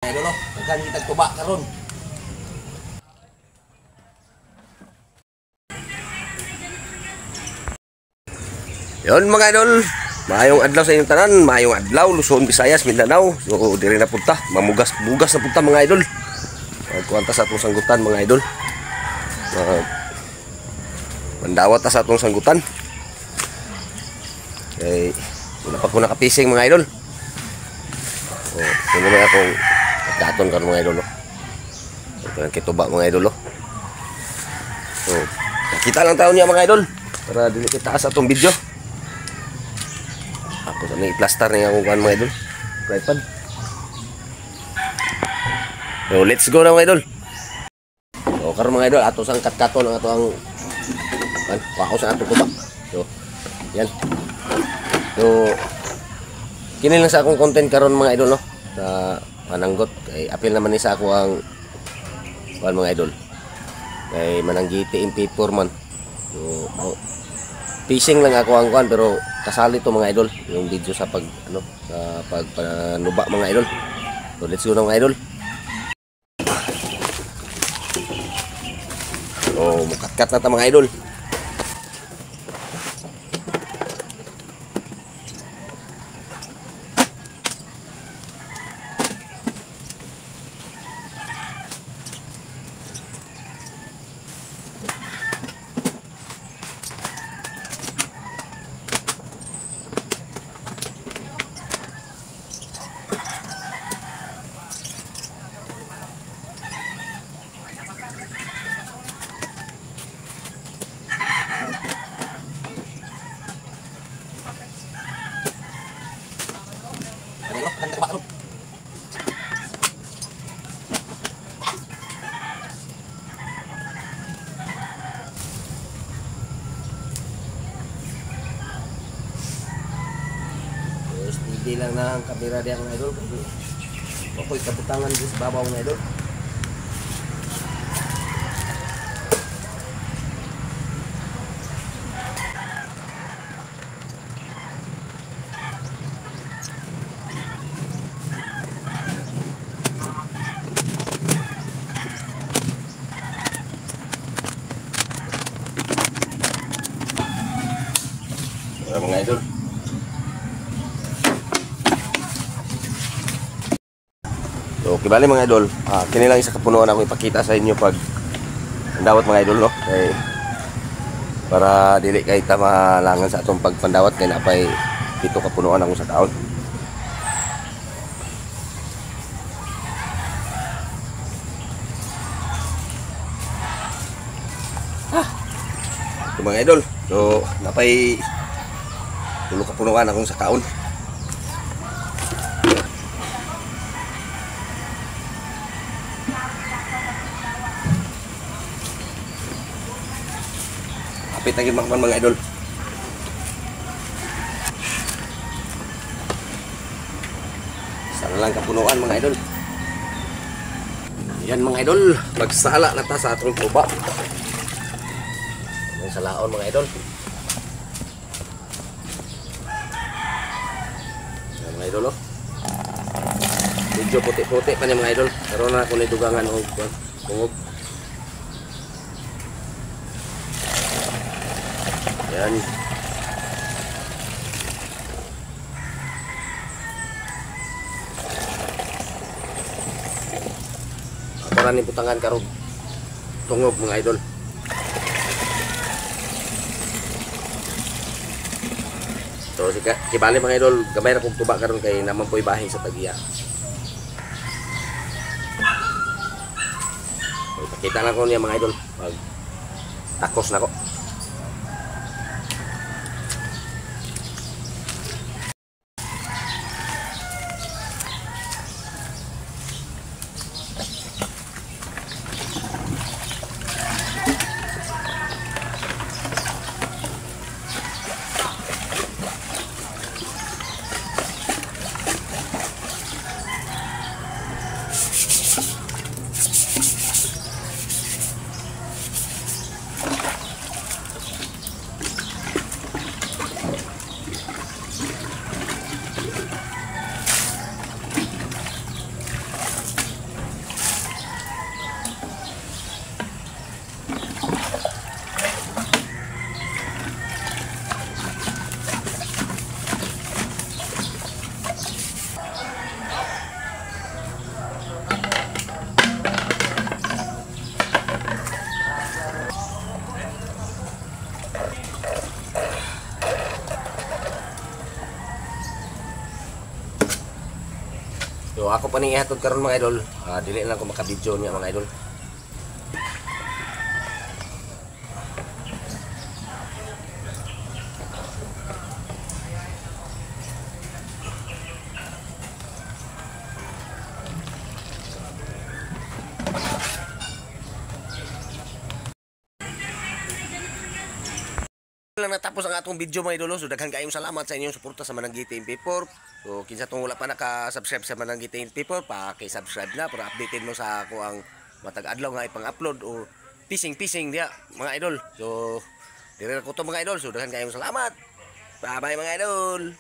Idol no, daghan kita tuba karon. Yon mga idol, maayong adlaw sa inyong tanan, maayong adlaw Luzon, Visayas, Mindanao. So diri na punta, mamugas-bugas na punta mga idol. Kuwanta sa atong sanggutan mga idol. Mandawat sa atong sanggutan. Okay, wala pa ko nakapising mga idol. Oh, kuno may akong katon karon mga idol. Ito ang kituba mga idol. So, kita lang taon niya mga idol para dili kita sa atong video. Ako sa may plaster niya akong kan mga idol. Tripod. So, let's go na mga idol. So, karon mga idol, ato sang kat-katon ang ato ang paos sa ato tuba. So, yan. So, kini lang sa akong content karon mga idol no, sa mananggot kay apil naman ni sa ako ang mga idol kay mananggiti in paper man. So, fishing lang ako ang kuan pero kasali to mga idol yung video sa pag sa pagpanuba mga idol. So let's go na mga idol. So mukat-kat na ta mga idol. Hindi lang na ang kamera diyan mga idol. Ako'y kabutangan sa babaw mga idol. Mga idol. So, kibali mga idol, kini lang isa kapunuan ako ipakita sa inyo pag pandawat mga idol no. Kay para dili kay ta malangan sa atong pagpandawat kay napay pito kapunuan ako sa taon. Ito mga idol. So, napay tulo kapunuan akong sa kaon. Kapit lagi mga idol. Sana lang kapunuan mga idol. Yan mga idol, magsala na ta sa atong tuba. Yan sa laon mga idol. Yan mga idol oh. Medyo puti-puti pa niya mga idol. Pero na kung dugangan o bungog. Yan. Para ni putangan karog tungog mga idol. So kibali mga idol, gamay ra kog tuba karon kay naman po'y bahay sa tagiya. So, pakita lang ko niya mga idol pag takos na ko. So ako pa ni ihatod karon mga idol. Dili lang ko maka-video niya mga idol. Lang natapos ang atong video mga idolo. So daghan kayong salamat sa inyong suporta sa Mananggiti MP4. So kinsa tong wala pa naka-subscribe sa Mananggiti MP4, paki-subscribe na para updated mo sa ako ang matag adlaw nga ipang-upload o pising dia mga idol. So dire ko to mga idol. So daghan kayong salamat. Bye bye mga idol.